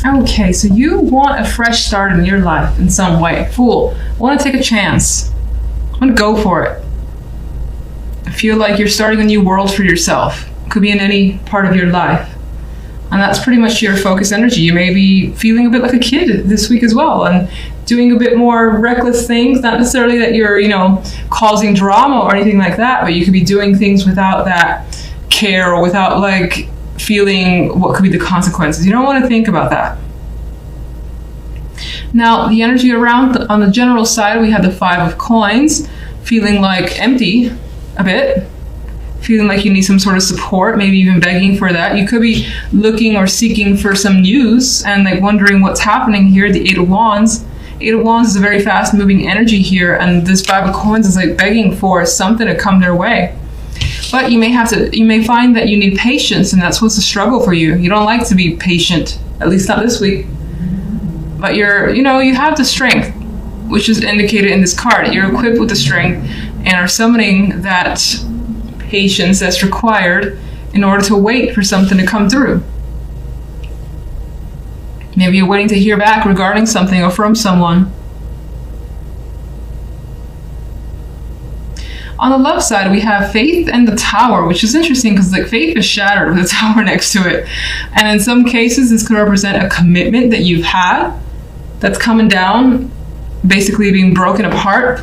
Okay, so you want a fresh start in your life in some way. Fool. I want to take a chance. I want to go for it. I feel like you're starting a new world for yourself. Could be in any part of your life. And that's pretty much your focus energy. You may be feeling a bit like a kid this week as well and doing a bit more reckless things. Not necessarily that you're, causing drama or anything like that, but you could be doing things without that care or without like feeling what could be the consequences. You don't want to think about that. Now, the energy around on the general side, we have the 5 of coins, feeling like empty a bit. Feeling like you need some sort of support, maybe even begging for that. You could be looking or seeking for some news and like wondering what's happening here. The 8 of Wands. 8 of Wands is a very fast moving energy here, and this 5 of coins is like begging for something to come their way. But you may find that you need patience, and that's what's a struggle for you. You don't like to be patient, at least not this week. But you have the strength, which is indicated in this card. You're equipped with the strength and are summoning that patience that's required in order to wait for something to come through. Maybe you're waiting to hear back regarding something or from someone. On the love side, we have Faith and the Tower, which is interesting because like Faith is shattered with the Tower next to it. And in some cases, this could represent a commitment that you've had that's coming down, basically being broken apart.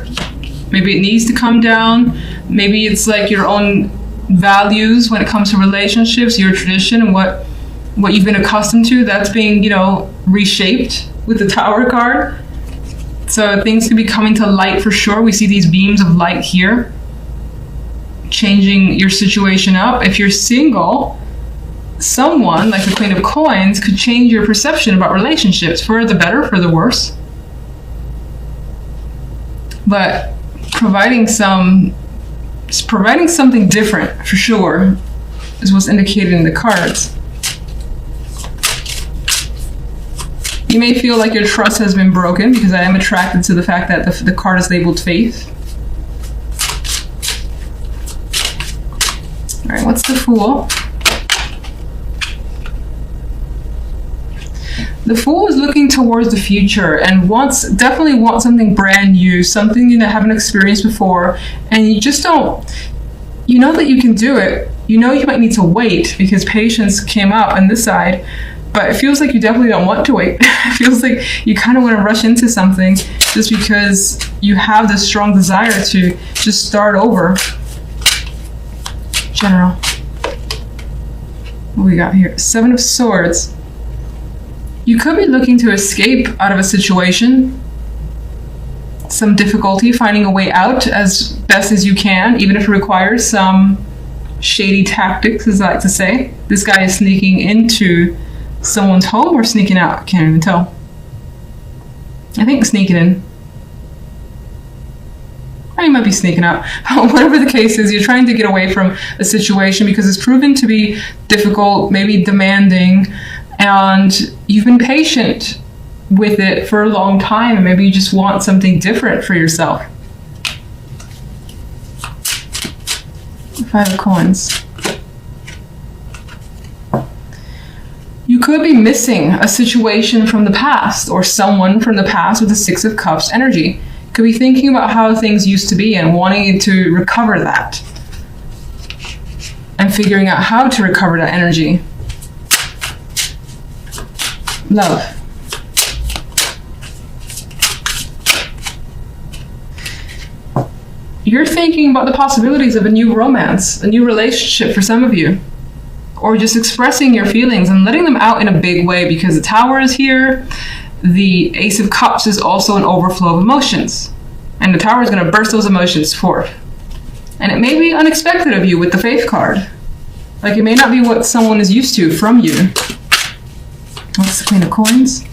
Maybe it needs to come down. Maybe it's like your own values when it comes to relationships, your tradition, and what you've been accustomed to, that's being, reshaped with the Tower card. So things could be coming to light for sure. We see these beams of light here, changing your situation up. If you're single, someone like the Queen of Coins could change your perception about relationships for the better, for the worse. But providing something different for sure is what's indicated in the cards. You may feel like your trust has been broken, because I am attracted to the fact that the card is labeled Faith. All right, what's the Fool? The Fool is looking towards the future and definitely wants something brand new, something you haven't experienced before, and you just don't. You know that you can do it. You know you might need to wait because patience came up on this side, but it feels like you definitely don't want to wait. It feels like you kind of want to rush into something just because you have this strong desire to just start over. General. What we got here? 7 of Swords. You could be looking to escape out of a situation, some difficulty, finding a way out as best as you can, even if it requires some shady tactics, as I like to say. This guy is sneaking into someone's home or sneaking out. I can't even tell. I think sneaking in. Or you might be sneaking out. Whatever the case is, you're trying to get away from a situation because it's proven to be difficult, maybe demanding, and you've been patient with it for a long time, and maybe you just want something different for yourself. 5 of Coins. You could be missing a situation from the past or someone from the past with the 6 of Cups energy. You could be thinking about how things used to be and wanting to recover that and figuring out how to recover that energy. Love. You're thinking about the possibilities of a new romance, a new relationship for some of you, or just expressing your feelings and letting them out in a big way, because the Tower is here. The Ace of Cups is also an overflow of emotions, and the Tower is going to burst those emotions forth. And it may be unexpected of you with the Faith card. Like, it may not be what someone is used to from you. What's the Queen of Coins?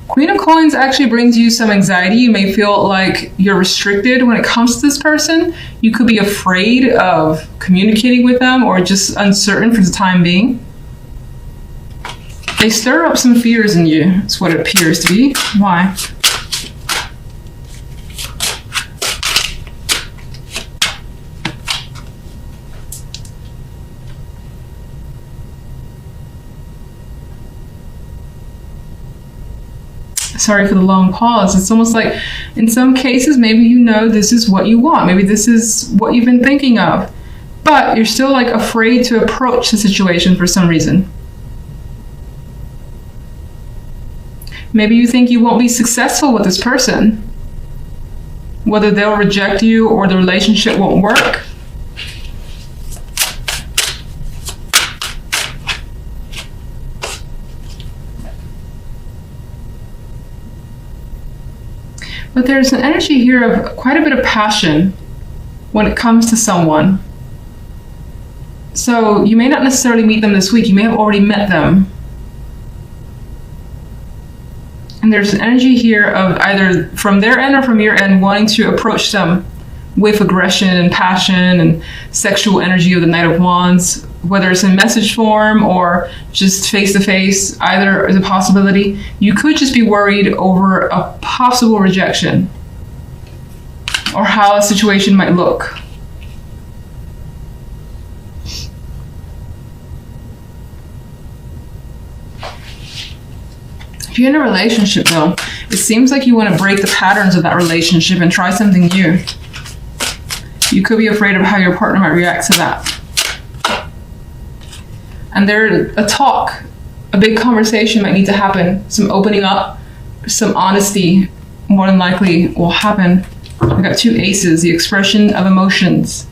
Queen of Coins actually brings you some anxiety. You may feel like you're restricted when it comes to this person. You could be afraid of communicating with them or just uncertain for the time being. They stir up some fears in you. That's what it appears to be. Why? Sorry for the long pause. It's almost like in some cases, maybe you know this is what you want. Maybe this is what you've been thinking of. But you're still like afraid to approach the situation for some reason. Maybe you think you won't be successful with this person. Whether they'll reject you or the relationship won't work. But there's an energy here of quite a bit of passion when it comes to someone. So you may not necessarily meet them this week. You may have already met them. And there's an energy here of either from their end or from your end wanting to approach them with aggression and passion and sexual energy of the Knight of Wands, whether it's in message form or just face-to-face, either is a possibility. You could just be worried over a possible rejection or how a situation might look. If you're in a relationship though, it seems like you want to break the patterns of that relationship and try something new. You could be afraid of how your partner might react to that. And there, a big conversation might need to happen. Some opening up, some honesty more than likely will happen. I got 2 aces, the expression of emotions.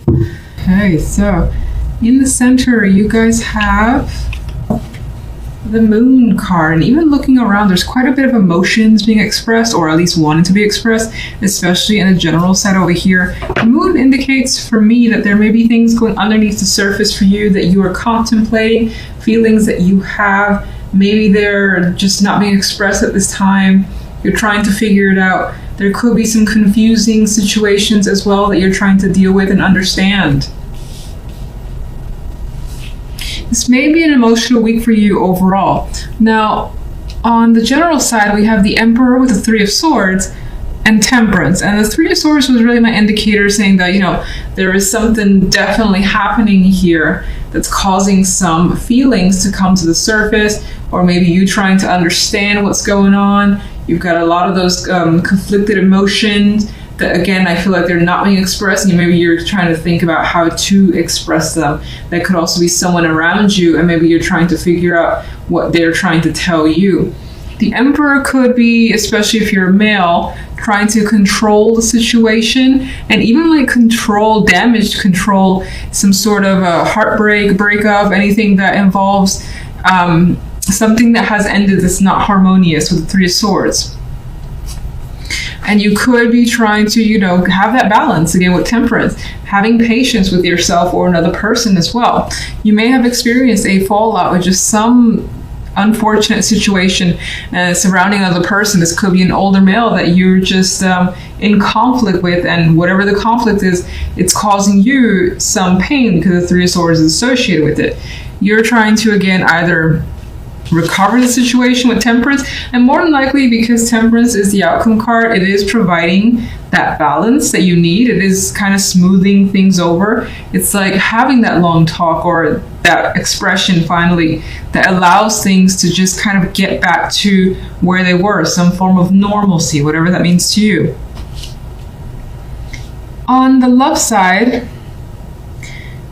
Okay, so in the center, you guys have the Moon card. And even looking around, there's quite a bit of emotions being expressed, or at least wanting to be expressed, especially in the general side over here. The Moon indicates for me that there may be things going underneath the surface for you that you are contemplating, feelings that you have. Maybe they're just not being expressed at this time. You're trying to figure it out. There could be some confusing situations as well that you're trying to deal with and understand. This may be an emotional week for you overall. Now, on the general side, we have the Emperor with the 3 of Swords and Temperance. And the 3 of Swords was really my indicator saying that, there is something definitely happening here that's causing some feelings to come to the surface, or maybe you trying to understand what's going on. You've got a lot of those conflicted emotions that, again, I feel like they're not being expressed, and maybe you're trying to think about how to express them. That could also be someone around you, and maybe you're trying to figure out what they're trying to tell you. The Emperor could be, especially if you're a male, trying to control the situation, and even like control some sort of a heartbreak, breakup, anything that involves something that has ended that's not harmonious with the 3 of Swords. And you could be trying to, have that balance, again, with Temperance, having patience with yourself or another person as well. You may have experienced a fallout with just some unfortunate situation surrounding another person. This could be an older male that you're just in conflict with, and whatever the conflict is, it's causing you some pain because the 3 of Swords is associated with it. You're trying to, again, either recover the situation with Temperance, and more than likely, because Temperance is the outcome card, it is providing that balance that you need. It is kind of smoothing things over. It's like having that long talk or that expression finally that allows things to just kind of get back to where they were, some form of normalcy, whatever that means to you. On the love side,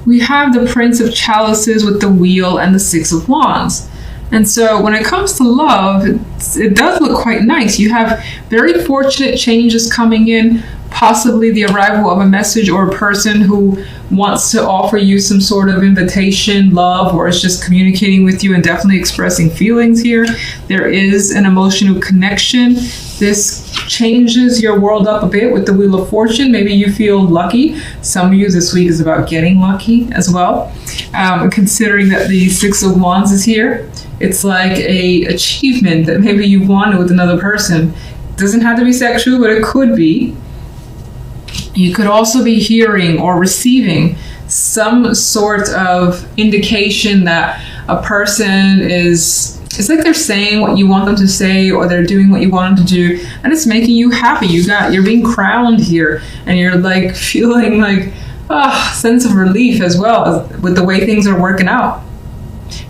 we have the Prince of Chalices with the Wheel and the 6 of Wands. And so when it comes to love, it does look quite nice. You have very fortunate changes coming in, possibly the arrival of a message or a person who wants to offer you some sort of invitation, love, or is just communicating with you and definitely expressing feelings here. There is an emotional connection. This changes your world up a bit with the Wheel of Fortune. Maybe you feel lucky. Some of you this week is about getting lucky as well. Considering that the 6 of Wands is here, it's like a achievement that maybe you wanted with another person. It doesn't have to be sexual, but it could be. You could also be hearing or receiving some sort of indication that a person is, it's like they're saying what you want them to say, or they're doing what you want them to do, and it's making you happy. You're being crowned here, and you're like feeling like sense of relief as well with the way things are working out.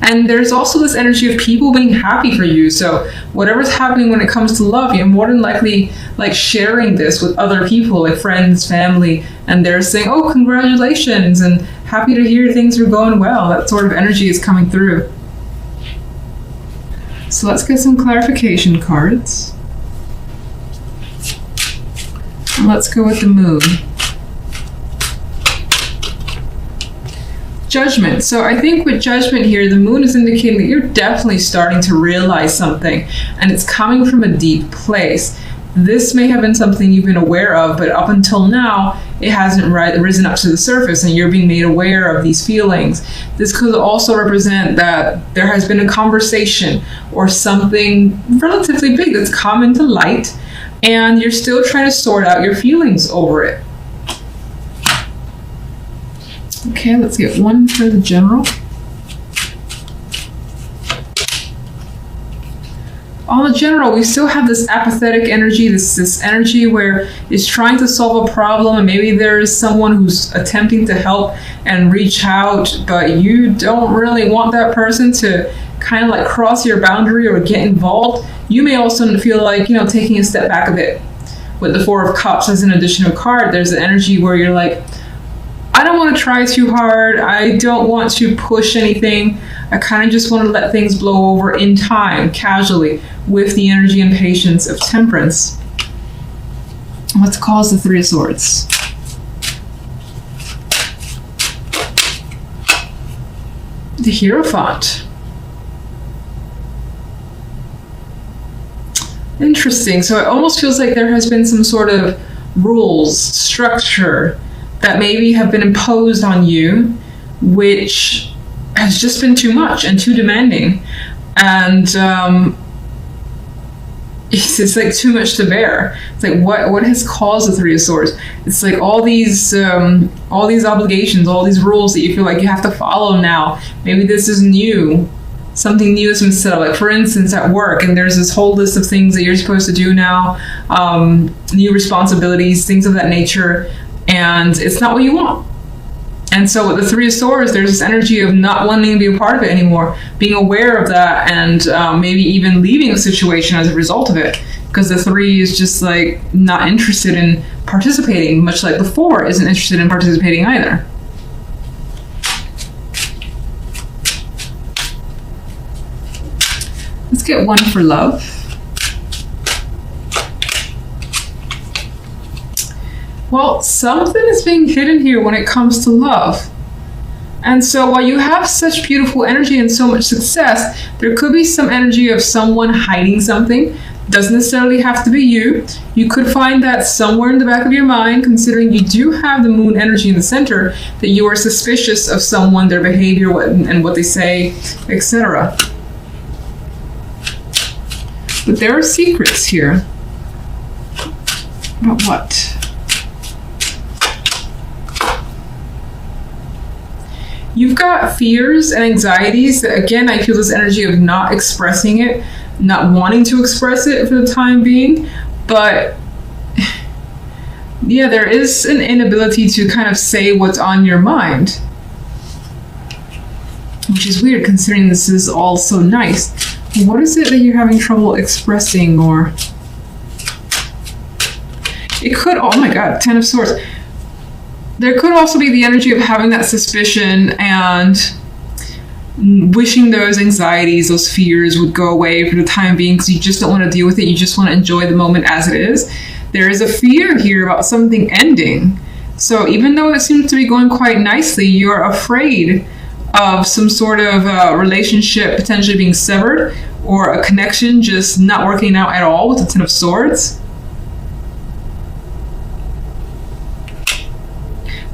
And there's also this energy of people being happy for you. So whatever's happening when it comes to love, you're more than likely like sharing this with other people, like friends, family, and they're saying, oh, congratulations, and happy to hear things are going well. That sort of energy is coming through. So let's get some clarification cards. Let's go with the moon. Judgment. So I think with judgment here, the moon is indicating that you're definitely starting to realize something, and it's coming from a deep place. This may have been something you've been aware of, but up until now, it hasn't risen up to the surface, and you're being made aware of these feelings. This could also represent that there has been a conversation or something relatively big that's come into light, and you're still trying to sort out your feelings over it. Okay, let's get one for the general. On the general, we still have this apathetic energy, this energy where it's trying to solve a problem, and maybe there is someone who's attempting to help and reach out, but you don't really want that person to kind of like cross your boundary or get involved. You may also feel like, taking a step back a bit. With the Four of Cups as an additional card, there's an energy where you're like, I don't want to try too hard. I don't want to push anything. I kind of just want to let things blow over in time, casually, with the energy and patience of Temperance. Let's cause the Three of Swords. The Hierophant. Interesting. So it almost feels like there has been some sort of rules, structure, that maybe have been imposed on you, which has just been too much and too demanding. And it's like too much to bear. It's like, what has caused the Three of Swords? It's like all these obligations, all these rules that you feel like you have to follow now. Maybe this is new. Something new has been set up, like for instance at work, and there's this whole list of things that you're supposed to do now, new responsibilities, things of that nature, and it's not what you want. And so with the Three of Swords, there's this energy of not wanting to be a part of it anymore, being aware of that, and maybe even leaving a situation as a result of it, because the Three is just like not interested in participating, much like the Four isn't interested in participating either. Let's get one for love. Well, something is being hidden here when it comes to love. And so while you have such beautiful energy and so much success, there could be some energy of someone hiding something. Doesn't necessarily have to be you. You could find that somewhere in the back of your mind, considering you do have the moon energy in the center, that you are suspicious of someone, their behavior, and what they say, etc. But there are secrets here. About what? You've got fears and anxieties that, again, I feel this energy of not expressing it, not wanting to express it for the time being. But yeah, there is an inability to kind of say what's on your mind, which is weird considering this is all so nice. What is it that you're having trouble expressing? Or it could, oh my God, Ten of Swords. There could also be the energy of having that suspicion and wishing those anxieties, those fears would go away for the time being, because you just don't want to deal with it. You just want to enjoy the moment as it is. There is a fear here about something ending. So even though it seems to be going quite nicely, you're afraid of some sort of relationship potentially being severed, or a connection just not working out at all with the Ten of Swords.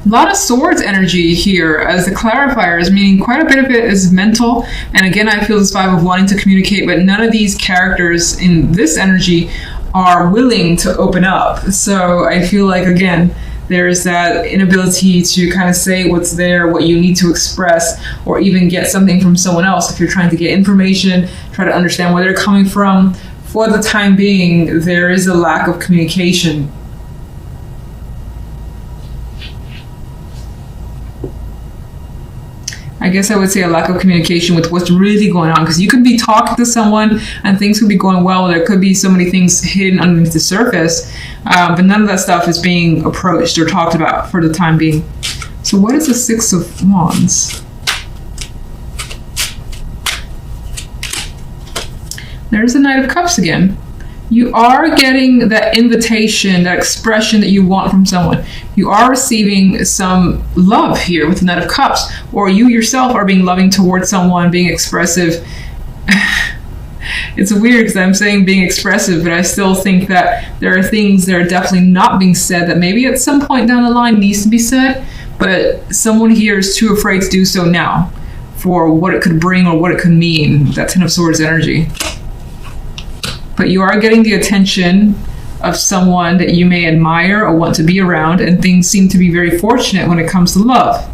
A lot of swords energy here as the clarifiers, meaning quite a bit of it is mental. And again, I feel this vibe of wanting to communicate, but none of these characters in this energy are willing to open up. So I feel like, again, there's that inability to kind of say what's there, what you need to express, or even get something from someone else. If you're trying to get information, try to understand where they're coming from. For the time being, there is a lack of communication. I guess I would say a lack of communication with what's really going on, because you could be talking to someone and things could be going well. There could be so many things hidden underneath the surface, but none of that stuff is being approached or talked about for the time being. So what is the Six of Wands? There's the Knight of Cups again. You are getting that invitation, that expression that you want from someone. You are receiving some love here with the Knight of Cups, or you yourself are being loving towards someone, being expressive. It's weird because I'm saying being expressive, but I still think that there are things that are definitely not being said that maybe at some point down the line needs to be said, but someone here is too afraid to do so now for what it could bring or what it could mean, that Ten of Swords energy. But you are getting the attention of someone that you may admire or want to be around, and things seem to be very fortunate when it comes to love.